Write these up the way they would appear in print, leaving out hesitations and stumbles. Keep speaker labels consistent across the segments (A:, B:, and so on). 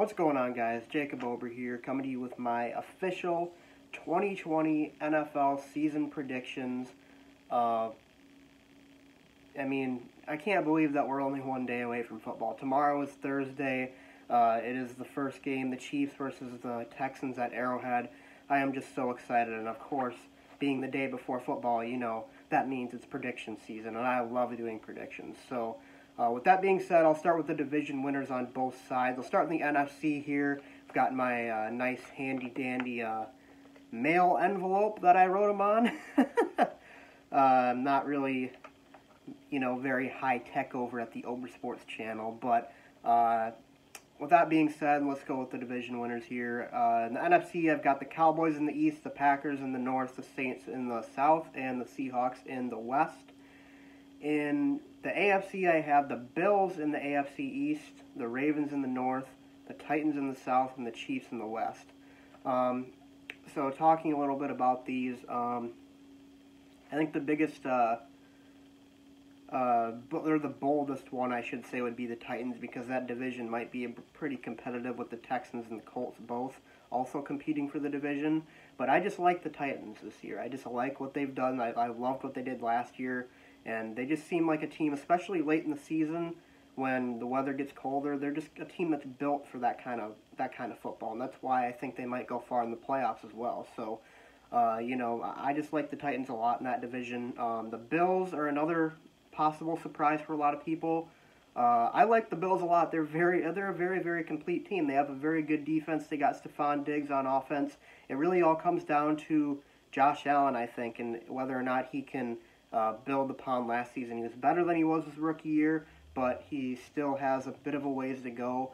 A: What's going on, guys? Jacob Ober here, coming to you with my official 2020 NFL season predictions. I can't believe that we're only one day away from football. Tomorrow is Thursday. It is the first game, the Chiefs versus the Texans at Arrowhead. I am just so excited, and of course, being the day before football, that means it's prediction season, and I love doing predictions. So, with that being said, I'll start with the division winners on both sides. I'll start in the NFC here. I've got my nice handy-dandy mail envelope that I wrote them on. Not really, very high-tech over at the Ober Sports channel, but with that being said, let's go with the division winners here. In the NFC, I've got the Cowboys in the East, the Packers in the North, the Saints in the South, and the Seahawks in the West. In the AFC, I have the Bills in the AFC East, the Ravens in the North, the Titans in the South, and the Chiefs in the West. So talking a little bit about these, I think the biggest, they're the boldest one, I should say, would be the Titans, because that division might be pretty competitive with the Texans and the Colts both also competing for the division. But I just like the Titans this year. I just like what they've done. I loved what they did last year. And they just seem like a team, especially late in the season when the weather gets colder. They're just a team that's built for that kind of football, and that's why I think they might go far in the playoffs as well. So, I just like the Titans a lot in that division. The Bills are another possible surprise for a lot of people. I like the Bills a lot. They're a very, very complete team. They have a very good defense. They got Stephon Diggs on offense. It really all comes down to Josh Allen, I think, and whether or not he can build upon last season. He was better than he was his rookie year, but he still has a bit of a ways to go.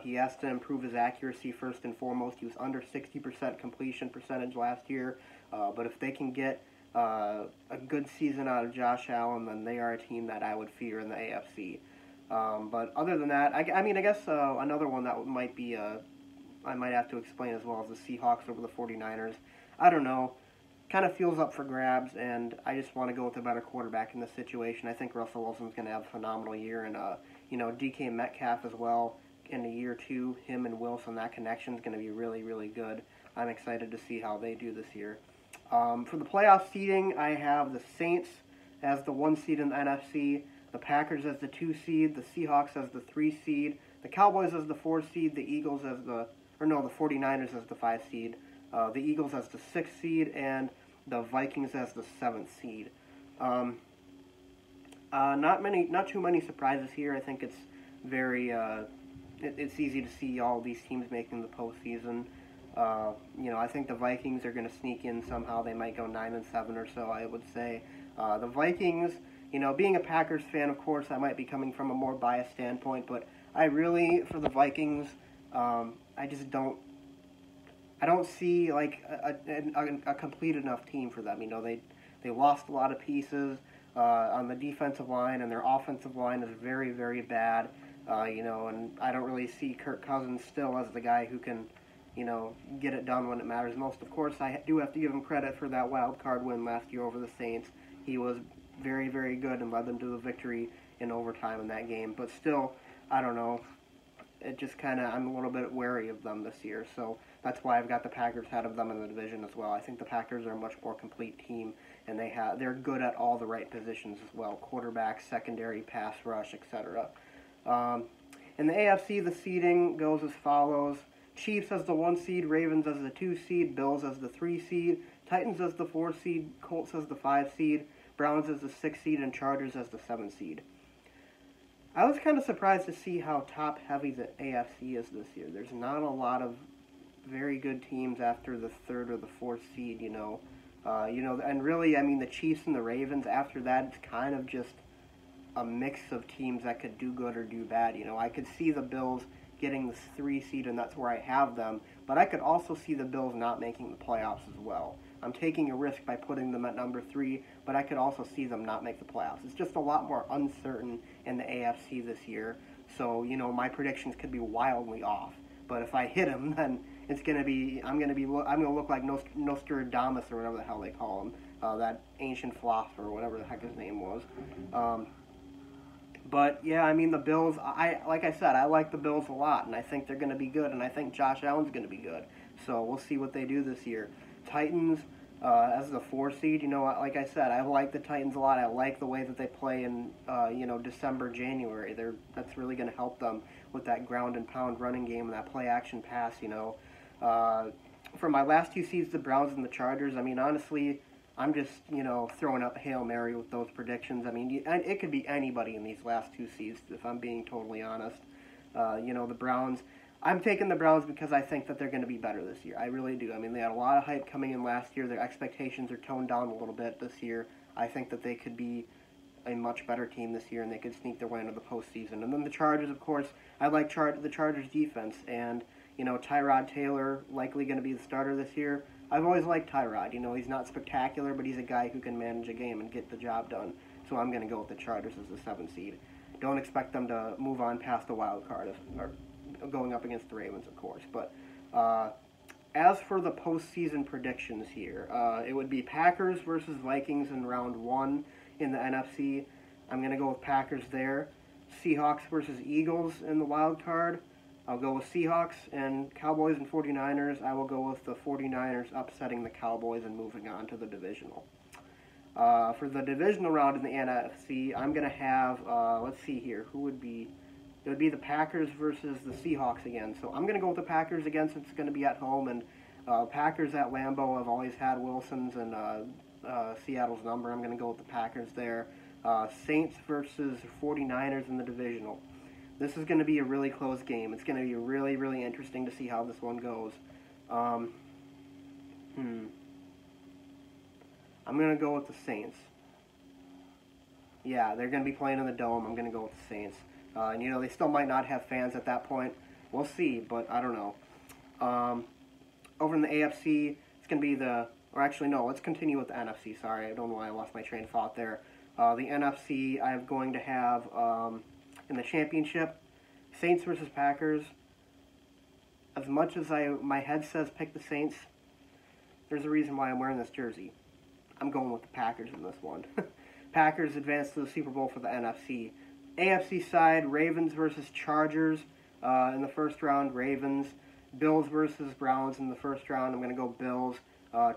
A: He has to improve his accuracy first and foremost. He was under 60% completion percentage last year, but if they can get a good season out of Josh Allen, then they are a team that I would fear in the AFC. But other than that, I guess another one that might be I might have to explain as well is the Seahawks over the 49ers. I don't know. Kind of feels up for grabs, and I just want to go with a better quarterback in this situation. I think Russell Wilson's going to have a phenomenal year, and DK Metcalf as well in a year two. Him and Wilson, that connection is going to be really, really good. I'm excited to see how they do this year. For the playoff seeding, I have the Saints as the 1 seed in the NFC, the Packers as the 2 seed, the Seahawks as the 3 seed, the Cowboys as the 4 seed, the 49ers as the 5 seed. The Eagles as the 6th seed, and the Vikings as the 7th seed. Not too many surprises here. I think it's very, it's easy to see all these teams making the postseason. I think the Vikings are going to sneak in somehow. They might go 9-7 or so, I would say. The Vikings, being a Packers fan, of course, I might be coming from a more biased standpoint, but I really, for the Vikings, I just don't see like a complete enough team for them. They lost a lot of pieces on the defensive line, and their offensive line is very, very bad. And I don't really see Kirk Cousins still as the guy who can, get it done when it matters most. Of course, I do have to give him credit for that wild card win last year over the Saints. He was very, very good and led them to the victory in overtime in that game. But still, I don't know. It just I'm a little bit wary of them this year. So that's why I've got the Packers ahead of them in the division as well. I think the Packers are a much more complete team, and they're good at all the right positions as well: quarterback, secondary, pass rush, etc. In the AFC, the seeding goes as follows: Chiefs as the 1 seed, Ravens as the 2 seed, Bills as the 3 seed, Titans as the 4 seed, Colts as the 5 seed, Browns as the 6 seed, and Chargers as the 7 seed. I was kind of surprised to see how top-heavy the AFC is this year. There's not a lot of very good teams after the 3rd or the 4th seed, and really, the Chiefs and the Ravens, after that, it's kind of just a mix of teams that could do good or do bad. I could see the Bills getting the 3 seed, and that's where I have them, but I could also see the Bills not making the playoffs as well. I'm taking a risk by putting them at number 3, but I could also see them not make the playoffs. It's just a lot more uncertain in the AFC this year, so, my predictions could be wildly off. But if I hit them, then it's going to be, I'm going to look like Nostradamus or whatever the hell they call him, that ancient philosopher or whatever the heck his name was. But yeah, I mean the Bills. Like I said, I like the Bills a lot, and I think they're going to be good, and I think Josh Allen's going to be good. So we'll see what they do this year. Titans as the 4 seed. You know, like I said, I like the Titans a lot. I like the way that they play in December, January. That's really going to help them with that ground and pound running game and that play action pass. For my last 2 seeds, the Browns and the Chargers. I mean, honestly, I'm just, throwing up a Hail Mary with those predictions. I mean, it could be anybody in these last 2 seeds, if I'm being totally honest. The Browns, I'm taking the Browns because I think that they're going to be better this year. I really do. I mean, they had a lot of hype coming in last year. Their expectations are toned down a little bit this year. I think that they could be a much better team this year, and they could sneak their way into the postseason. And then the Chargers, of course, I like the Chargers defense, and, Tyrod Taylor likely going to be the starter this year. I've always liked Tyrod. He's not spectacular, but he's a guy who can manage a game and get the job done. So I'm going to go with the Chargers as the 7th seed. Don't expect them to move on past the wild card, or going up against the Ravens, of course. But as for the postseason predictions here, it would be Packers versus Vikings in round 1 in the NFC. I'm going to go with Packers there. Seahawks versus Eagles in the wild card. I'll go with Seahawks, and Cowboys and 49ers. I will go with the 49ers upsetting the Cowboys and moving on to the divisional. For the divisional round in the NFC, I'm going to have, let's see here, who would be, it would be the Packers versus the Seahawks again. So I'm going to go with the Packers again since it's going to be at home, and Packers at Lambeau have always had Wilson's and Seattle's number. I'm going to go with the Packers there. Saints versus 49ers in the divisional. This is going to be a really close game. It's going to be really, really interesting to see how this one goes. I'm going to go with the Saints. Yeah, they're going to be playing in the Dome. I'm going to go with the Saints. And, they still might not have fans at that point. We'll see, but I don't know. Over in the AFC, it's going to be let's continue with the NFC. Sorry, I don't know why I lost my train of thought there. The NFC, I'm going to have... in the championship, Saints versus Packers. As much as my head says pick the Saints, there's a reason why I'm wearing this jersey. I'm going with the Packers in this one. Packers advance to the Super Bowl for the NFC. AFC side, Ravens versus Chargers in the first round, Ravens. Bills versus Browns in the first round, I'm going to go Bills.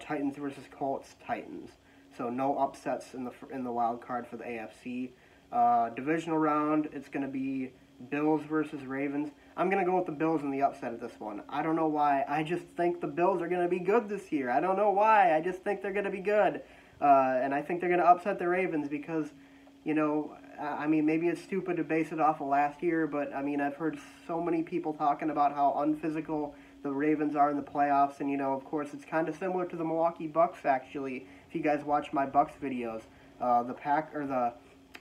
A: Titans versus Colts, Titans. So no upsets in the wild card for the AFC. Divisional round, it's going to be Bills versus Ravens. I'm going to go with the Bills in the upset of this one. I don't know why. I just think the Bills are going to be good this year. I don't know why. I just think they're going to be good. And I think they're going to upset the Ravens because, I mean, maybe it's stupid to base it off of last year, but, I mean, I've heard so many people talking about how unphysical the Ravens are in the playoffs. And, of course, it's kind of similar to the Milwaukee Bucks, actually. If you guys watch my Bucks videos,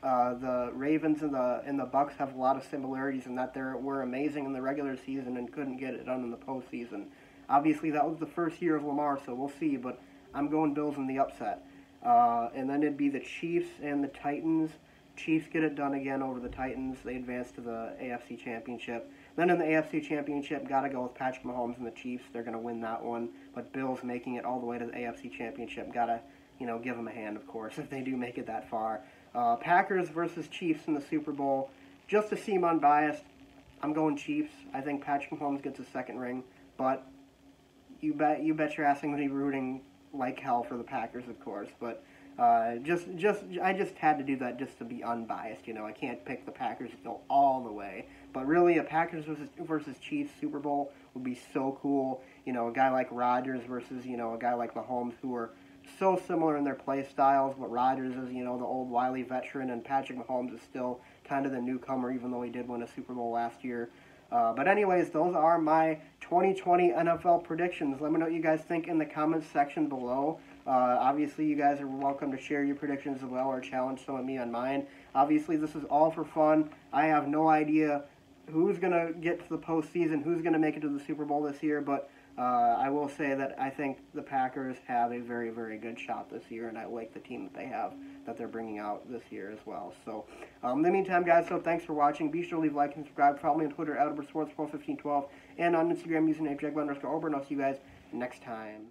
A: the Ravens and the Bucks have a lot of similarities in that they were amazing in the regular season and couldn't get it done in the postseason. Obviously, that was the first year of Lamar, so we'll see, but I'm going Bills in the upset. And then it'd be the Chiefs and the Titans. Chiefs get it done again over the Titans. They advance to the AFC Championship. Then in the AFC Championship, got to go with Patrick Mahomes and the Chiefs. They're going to win that one. But Bills making it all the way to the AFC Championship. Got to, give them a hand, of course, if they do make it that far. Packers versus Chiefs in the Super Bowl. Just to seem unbiased, I'm going Chiefs. I think Patrick Mahomes gets a second ring, but you bet your ass I'm going to be rooting like hell for the Packers, of course. But I just had to do that just to be unbiased. I can't pick the Packers to go all the way. But really, a Packers versus Chiefs Super Bowl would be so cool. A guy like Rodgers versus a guy like Mahomes, who are so similar in their play styles, but Rodgers is, the old wily veteran, and Patrick Mahomes is still kind of the newcomer, even though he did win a Super Bowl last year. But anyways, those are my 2020 NFL predictions. Let me know what you guys think in the comments section below. Obviously, you guys are welcome to share your predictions as well or challenge some of me on mine. Obviously, this is all for fun. I have no idea who's going to get to the postseason, who's going to make it to the Super Bowl this year, but I will say that I think the Packers have a very, very good shot this year, and I like the team that they have, that they're bringing out this year as well. So, in the meantime, guys, thanks for watching. Be sure to leave a like and subscribe. Follow me on Twitter, @SportsPro1512, and on Instagram using @JagBun_Ober, and I'll see you guys next time.